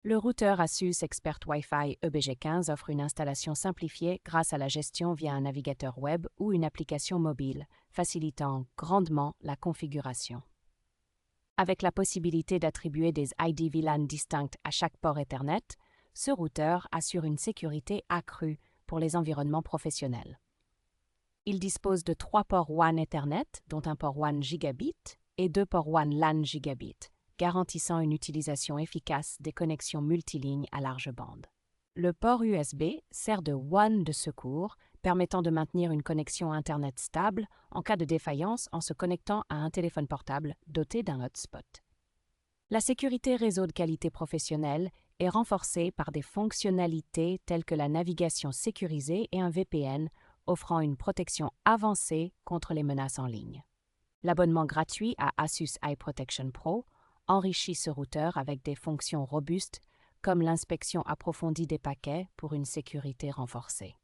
Le routeur ASUS ExpertWiFi EBG15 offre une installation simplifiée grâce à la gestion via un navigateur web ou une application mobile, facilitant grandement la configuration. Avec la possibilité d'attribuer des ID VLAN distincts à chaque port Ethernet, ce routeur assure une sécurité accrue pour les environnements professionnels. Il dispose de 3 ports WAN Ethernet, dont un port WAN Gigabit, et 2 ports WAN LAN Gigabit, garantissant une utilisation efficace des connexions multi-lignes à large bande. Le port USB sert de WAN de secours, permettant de maintenir une connexion Internet stable en cas de défaillance en se connectant à un téléphone portable doté d'un hotspot. La sécurité réseau de qualité professionnelle est renforcée par des fonctionnalités telles que la navigation sécurisée et un VPN, offrant une protection avancée contre les menaces en ligne. L'abonnement gratuit à ASUS iProtection Pro enrichit ce routeur avec des fonctions robustes comme l'inspection approfondie des paquets pour une sécurité renforcée.